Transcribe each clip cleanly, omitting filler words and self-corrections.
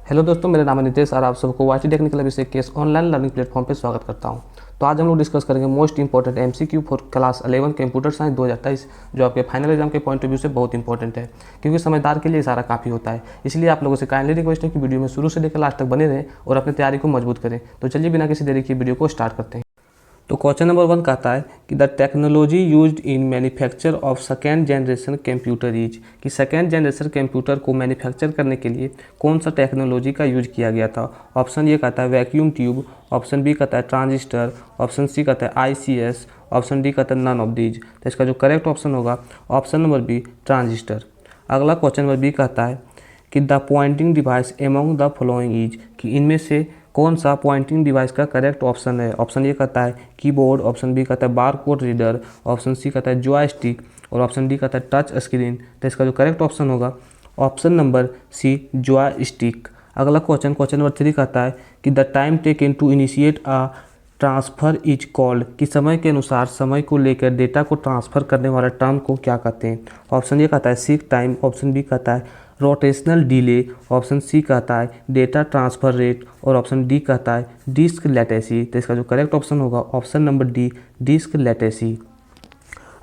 Hello दोस्तों, मेरा नाम है नितेश और आप सबको वाईटी टेक्निकल अभिषेक के ऑनलाइन लर्निंग प्लेटफॉर्म पे स्वागत करता हूं। तो आज हम लोग डिस्कस करेंगे most important MCQ for class 11 computer science 2023, जो आपके फाइनल एग्जाम के पॉइंट ऑफ व्यू से बहुत इंपॉर्टेंट है, क्योंकि समझदार के लिए सारा काफ़ी होता है। इसलिए आप लोगों से काइंडली रिक्वेस्ट है कि वीडियो में शुरू से लेकर लास्ट तक बने रहें और अपनी तैयारी को मजबूत करें। तो चलिए बिना किसी देरी के वीडियो को स्टार्ट करते हैं। तो क्वेश्चन नंबर 1 कहता है कि the technology used in manufacture of second generation computer is, कि सेकेंड जनरेशन कंप्यूटर को मैन्युफैक्चर करने के लिए कौन सा टेक्नोलॉजी का यूज किया गया था। ऑप्शन ए कहता है वैक्यूम ट्यूब, ऑप्शन बी कहता है ट्रांजिस्टर, ऑप्शन सी कहता है आईसीएस, ऑप्शन डी कहता है नन ऑफ दीज। तो इसका जो करेक्ट ऑप्शन होगा ऑप्शन नंबर बी ट्रांजिस्टर। अगला क्वेश्चन नंबर बी कहता है कि the pointing device among the following is, कि इनमें से कौन सा पॉइंटिंग डिवाइस का करेक्ट ऑप्शन है। ऑप्शन ए कहता है कीबोर्ड, ऑप्शन बी कहता है बारकोड रीडर, ऑप्शन सी कहता है जॉयस्टिक और ऑप्शन डी कहता है टच स्क्रीन। तो इसका जो करेक्ट ऑप्शन होगा ऑप्शन नंबर सी जॉयस्टिक। अगला क्वेश्चन नंबर 3 कहता है कि the time taken to initiate a transfer is called, कि समय के अनुसार समय को लेकर डेटा को ट्रांसफ़र करने वाला टर्म को क्या कहते हैं। ऑप्शन ए कहता है सीक टाइम, ऑप्शन बी कहता है रोटेशनल डिले, ऑप्शन सी कहता है डेटा ट्रांसफ़र रेट और ऑप्शन डी कहता है डिस्क लेटेंसी। तो इसका जो करेक्ट ऑप्शन होगा option number D disk latency.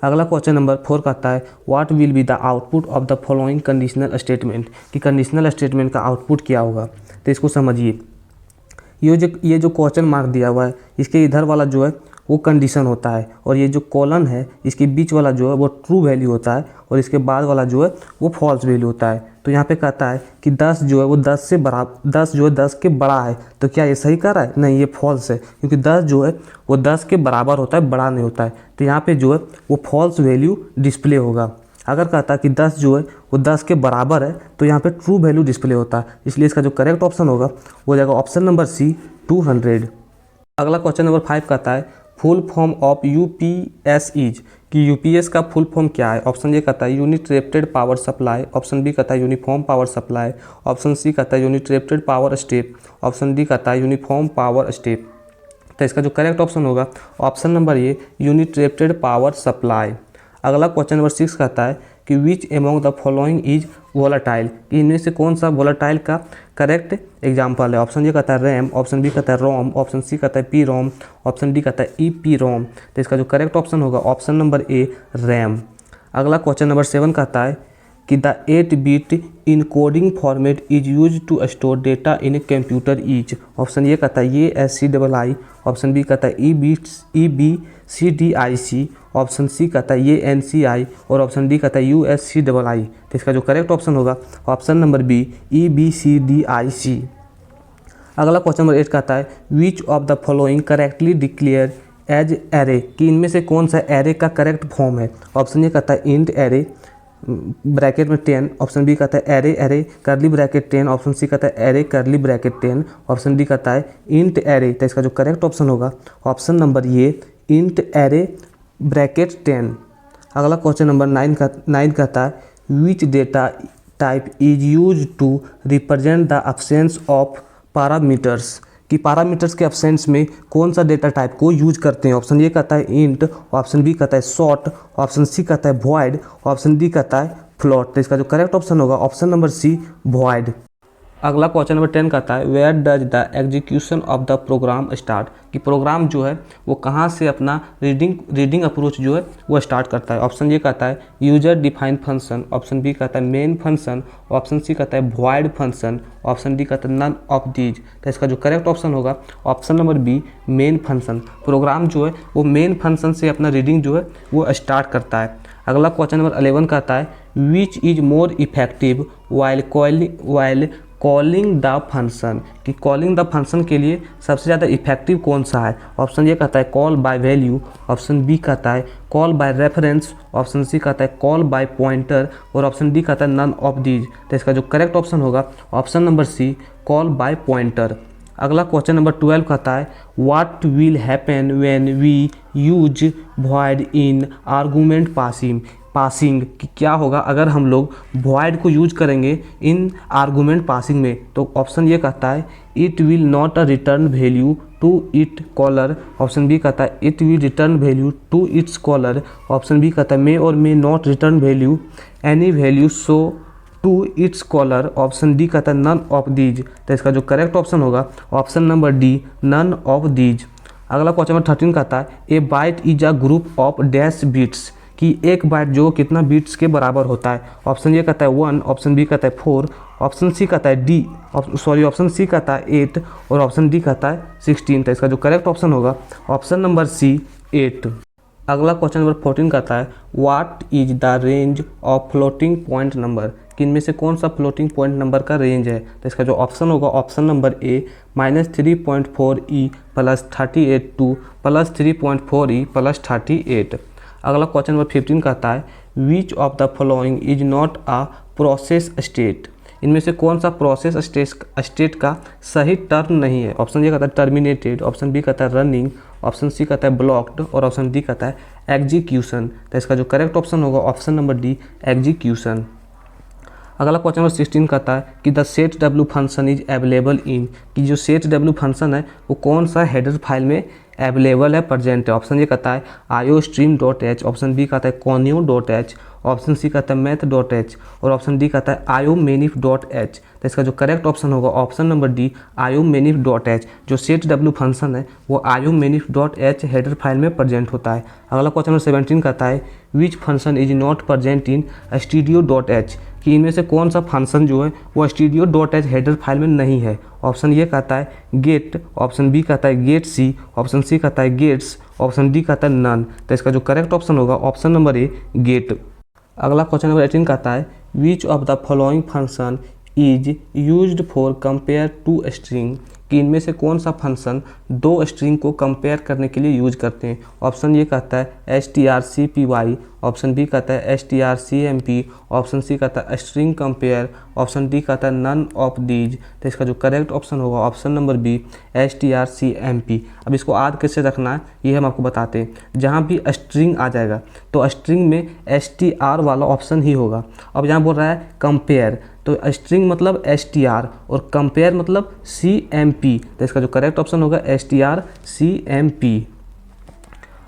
अगला क्वेश्चन नंबर 4 कहता है what will be the output of the following conditional statement, कि कंडीशनल स्टेटमेंट का आउटपुट क्या होगा। तो इसको समझिए, ये जो क्वेश्चन मार्क दिया हुआ है इसके इधर वाला जो है वो कंडीशन होता है और ये जो कॉलन है इसके बीच वाला जो है वो ट्रू वैल्यू होता है और इसके बाद वाला जो है वो फॉल्स वैल्यू होता है। तो यहाँ पे कहता है कि 10 जो है वो 10 से बराबर, 10 जो है 10 के बड़ा है। तो क्या ये सही कर रहा है? नहीं, ये फॉल्स है, क्योंकि 10 जो है वो 10 के बराबर होता है, बड़ा नहीं होता है। तो यहाँ पे जो है वो फॉल्स वैल्यू डिस्प्ले होगा। अगर कहता है कि 10 जो है वो 10 के बराबर है तो यहाँ पे ट्रू वैल्यू डिस्प्ले होता है। इसलिए इसका जो करेक्ट ऑप्शन होगा वो हो जाएगा ऑप्शन नंबर सी 200। अगला क्वेश्चन नंबर 5 कहता है full form of UPS is, कि यूपीएस का फुल फॉर्म क्या है। ऑप्शन ए कहता है uninterrupted power supply, option B कहता है uniform power supply, option C कहता है uninterrupted power step, option D कहता है यूनिफॉर्म पावर स्टेप। तो इसका जो करेक्ट ऑप्शन होगा option number A uninterrupted power supply. अगला क्वेश्चन नंबर 6 कहता है कि which among the following is volatile, कि इनमें से कौन सा वोलाटाइल का करेक्ट एग्जाम्पल है। ऑप्शन ए कहता है रैम, ऑप्शन बी कहता है रोम, ऑप्शन सी कहता है पी रोम, ऑप्शन डी कहता है ई पी रोम। तो इसका जो करेक्ट ऑप्शन होगा ऑप्शन नंबर ए रैम। अगला क्वेश्चन नंबर 7 कहता है कि the eight bit encoding format is use to store data in computer is. Option A कहता है ASCII, ऑप्शन बी कहता है EBCDIC, ऑप्शन सी कहता है ANCI और ऑप्शन डी कहता है USCII। तो इसका जो करेक्ट ऑप्शन होगा ऑप्शन नंबर बी EBCDIC। अगला क्वेश्चन नंबर 8 कहता है which of the following correctly declare as array, कि इनमें से कौन सा एरे का करेक्ट फॉर्म है। ऑप्शन ए कहता है इंट एरे ब्रैकेट में 10, ऑप्शन बी कहता है एरे करली ब्रैकेट 10, ऑप्शन सी कहता है एरे करली ब्रैकेट 10, ऑप्शन डी कहता है इंट एरे। तो इसका जो करेक्ट ऑप्शन होगा ऑप्शन नंबर ये इंट एरे ब्रैकेट 10। अगला क्वेश्चन नंबर 9 कहता है which data type is use to represent the absence of parameters, कि पैरामीटर्स के एब्सेंस में कौन सा डेटा टाइप को यूज करते हैं। ऑप्शन ए कहता है इंट, ऑप्शन बी कहता है शॉर्ट, ऑप्शन सी कहता है वॉइड, ऑप्शन डी कहता है फ्लोट। तो इसका जो करेक्ट ऑप्शन होगा ऑप्शन नंबर सी वॉइड। अगला क्वेश्चन नंबर 10 कहता है where does the execution of the program start, कि प्रोग्राम जो है वो कहाँ से अपना रीडिंग अप्रोच जो है वो स्टार्ट करता है। ऑप्शन ए कहता है user defined function, option B कहता है मेन फंक्शन, ऑप्शन सी कहता है वॉइड फंक्शन, ऑप्शन डी कहता है नन ऑफ दीज। तो इसका जो करेक्ट ऑप्शन होगा option number B main function. Program जो है वो मेन फंक्शन से अपना रीडिंग जो है वो स्टार्ट करता है। अगला क्वेश्चन नंबर 11 कहता है which is more effective while calling the function, कि कॉलिंग द फंक्शन के लिए सबसे ज़्यादा इफेक्टिव कौन सा है। ऑप्शन ए कहता है call by value, option B कहता है call by reference, option C कहता है कॉल बाय पॉइंटर और ऑप्शन डी कहता है नन ऑफ दीज। तो इसका जो करेक्ट ऑप्शन होगा option number C call by pointer. अगला क्वेश्चन नंबर 12 कहता है what will happen when we use void in argument passing, कि क्या होगा अगर हम लोग वॉइड को यूज करेंगे इन आर्गूमेंट पासिंग में। तो ऑप्शन ये कहता है it will not return value to it caller, option B कहता है it will return value to its caller, option B कहता है may or may not return value any value so to its caller, option D कहता है none of these. तो इसका जो correct option होगा option number D, none of these. अगला question number 13 कहता है A byte is a group of dash beats, कि एक बाइट जो कितना बीट्स के बराबर होता है। ऑप्शन ए कहता है 1, ऑप्शन बी कहता है 4, ऑप्शन सी कहता है डी ऑप्शन सी कहता है 8 और ऑप्शन डी कहता है 16। तो इसका जो करेक्ट ऑप्शन होगा ऑप्शन नंबर सी, 8। अगला क्वेश्चन नंबर 14 कहता है what is the range of floating point number, कि इनमें से कौन सा फ्लोटिंग पॉइंट नंबर का रेंज है। तो इसका जो ऑप्शन होगा ऑप्शन नंबर ए -3.4e plus 38 two plus 3.4e plus 38। अगला क्वेश्चन नंबर 15 कहता है which of the following is not a process state, इनमें से कौन सा प्रोसेस स्टेट का सही टर्म नहीं है। ऑप्शन ए कहता है टर्मिनेटेड, ऑप्शन बी कहता है रनिंग, ऑप्शन सी कहता है ब्लॉक्ड और ऑप्शन डी कहता है एग्जीक्यूशन। तो इसका जो करेक्ट ऑप्शन होगा ऑप्शन नंबर डी, एग्जीक्यूशन। अगला क्वेश्चन नंबर 16 कहता है कि the set W function is available इन, कि जो सेट डब्ल्यू फंक्शन है वो कौन सा हेडर फाइल में अवेलेबल है, प्रेजेंट है। ऑप्शन ए कहता है iostream.h, ऑप्शन बी कहता है conio.h, ऑप्शन सी कहता है math.h और ऑप्शन डी कहता है iomanif.h। तो इसका जो करेक्ट ऑप्शन होगा ऑप्शन नंबर डी, iomanif.h। जो सेट डब्ल्यू फंक्शन है वो iomanif.h हेडर फाइल में प्रेजेंट होता है। अगला क्वेश्चन नंबर 17 कहता है which function is not present in studio.h, कि इनमें से कौन सा फंक्शन जो है वो studio.h हेडर फाइल में नहीं है। ऑप्शन ए कहता है गेट, ऑप्शन बी कहता है गेट सी, ऑप्शन सी कहता है गेट्स, ऑप्शन डी कहता है नन। तो इसका जो करेक्ट ऑप्शन होगा ऑप्शन नंबर ए, गेट। अगला क्वेश्चन नंबर 18 कहता है which of the following function is used for compare two string, कि इनमें से कौन सा फंक्शन दो स्ट्रिंग को कंपेयर करने के लिए यूज करते हैं। ऑप्शन ए कहता है strcpy, ऑप्शन बी कहता है strcmp, ऑप्शन सी कहता है स्ट्रिंग कंपेयर, ऑप्शन डी कहता है नन ऑफ दीज। तो इसका जो करेक्ट ऑप्शन होगा ऑप्शन नंबर बी, strcmp। अब इसको याद कैसे रखना है ये हम आपको बताते हैं। जहाँ भी स्ट्रिंग आ जाएगा तो स्ट्रिंग में str वाला ऑप्शन ही होगा। अब यहाँ बोल रहा है कंपेयर, तो स्ट्रिंग मतलब str और कंपेयर मतलब cmp। तो इसका जो करेक्ट ऑप्शन होगा strcmp।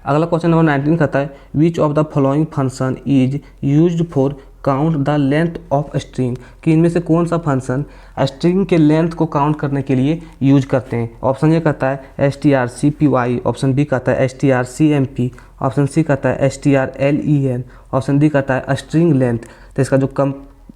अगला क्वेश्चन नंबर 19 कहता है which of the following function is used for count the length of string, कि इनमें से कौन सा फंक्शन स्ट्रिंग के लेंथ को काउंट करने के लिए यूज करते हैं। ऑप्शन ए कहता है strcpy, ऑप्शन बी कहता है strcmp, ऑप्शन सी कहता है strlen, ऑप्शन डी कहता है स्ट्रिंग लेंथ। तो इसका जो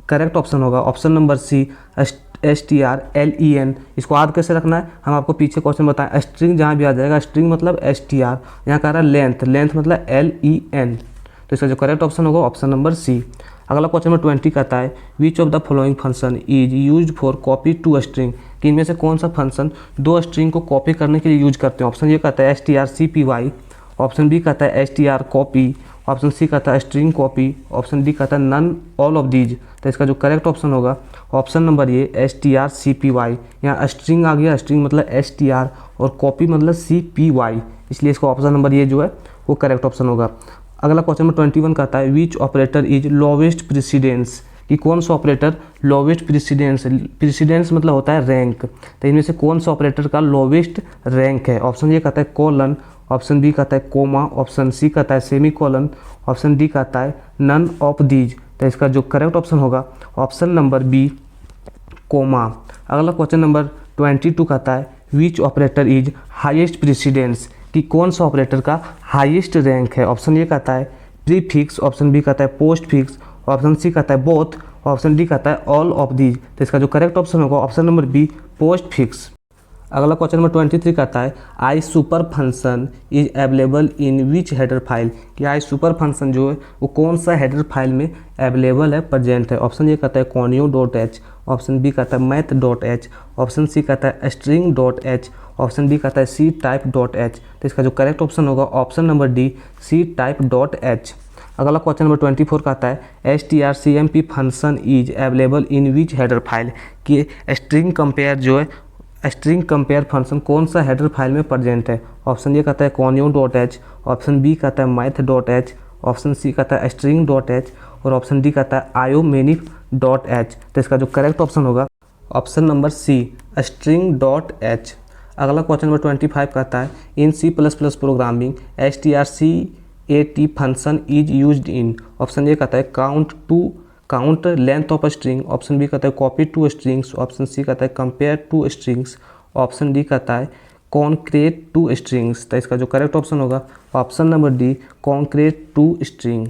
करेक्ट ऑप्शन होगा ऑप्शन नंबर सी, strlen। इसको याद कैसे रखना है हम आपको पीछे क्वेश्चन बताएं। स्ट्रिंग जहाँ भी आ जाएगा स्ट्रिंग मतलब str, यहाँ कह रहा है लेंथ, लेंथ मतलब len। तो इसका जो करेक्ट ऑप्शन होगा ऑप्शन नंबर सी। अगला क्वेश्चन नंबर 20 कहता है which of the following function is used for copy two string, कि इनमें से कौन सा फंक्शन दो स्ट्रिंग को कॉपी करने के लिए यूज करते हैं। ऑप्शन ए कहता है strcpy, ऑप्शन बी कहता है str कॉपी, ऑप्शन सी कहता है स्ट्रिंग कॉपी, ऑप्शन डी कहता है नन ऑल ऑफ दीज। तो इसका जो करेक्ट ऑप्शन होगा ऑप्शन नंबर ए, strcpy। यहाँ स्ट्रिंग आ गया, स्ट्रिंग मतलब str और कॉपी मतलब cpy, इसलिए इसका ऑप्शन नंबर ये जो है वो करेक्ट ऑप्शन होगा। अगला क्वेश्चन नंबर 21 कहता है विच ऑपरेटर इज लोवेस्ट प्रेसिडेंस, कि कौन सा ऑपरेटर लोवेस्ट प्रेसिडेंस मतलब होता है रैंक। तो इनमें से कौन सा ऑपरेटर का लोवेस्ट रैंक है। ऑप्शन ए कहता है कोलन, ऑप्शन बी कहता है कोमा, ऑप्शन सी कहता है सेमी कोलन, ऑप्शन डी कहता है नन ऑफ दीज। तो इसका जो करेक्ट ऑप्शन होगा ऑप्शन नंबर बी, कोमा। अगला क्वेश्चन नंबर 22 कहता है विच ऑपरेटर इज हाईएस्ट प्रेसिडेंस, कि कौन सा ऑपरेटर का हाईएस्ट रैंक है। ऑप्शन ए कहता है प्रीफिक्स, ऑप्शन बी कहता है पोस्ट फिक्स, ऑप्शन सी कहता है बोथ, ऑप्शन डी कहता है ऑल ऑफ दीज। तो इसका जो करेक्ट ऑप्शन होगा option number B, postfix. अगला क्वेश्चन नंबर 23 कहता है isupper function is available in which header file, कि आई सुपर फंक्शन जो है वो कौन सा हेडर फाइल में अवेलेबल है, प्रेजेंट है। ऑप्शन ए कहता है conio.h, ऑप्शन बी कहता है math.h, ऑप्शन सी कहता है string.h, ऑप्शन डी कहता है ctype.h। तो इसका जो करेक्ट ऑप्शन होगा ऑप्शन नंबर डी, ctype.h। अगला क्वेश्चन नंबर 24 कहता है strcmp function is available in which header file, कि स्ट्रिंग कंपेयर जो है स्ट्रिंग कंपेयर फंक्शन कौन सा हेडर फाइल में प्रेजेंट है। ऑप्शन ए कहता है conio.h, ऑप्शन बी कहता है math.h, ऑप्शन सी कहता है string.h और ऑप्शन डी कहता है iomanif.h। तो इसका जो करेक्ट ऑप्शन होगा ऑप्शन नंबर सी, string.h। अगला क्वेश्चन नंबर 25 कहता है in C++ programming strcat function is used in. Option A कहता है count to count length of string, option B कहता है copy two strings, option C कहता है compare two strings, option D कहता है कॉन्क्रेट टू स्ट्रिंग्स। तो इसका जो करेक्ट ऑप्शन होगा option number D, concrete two string.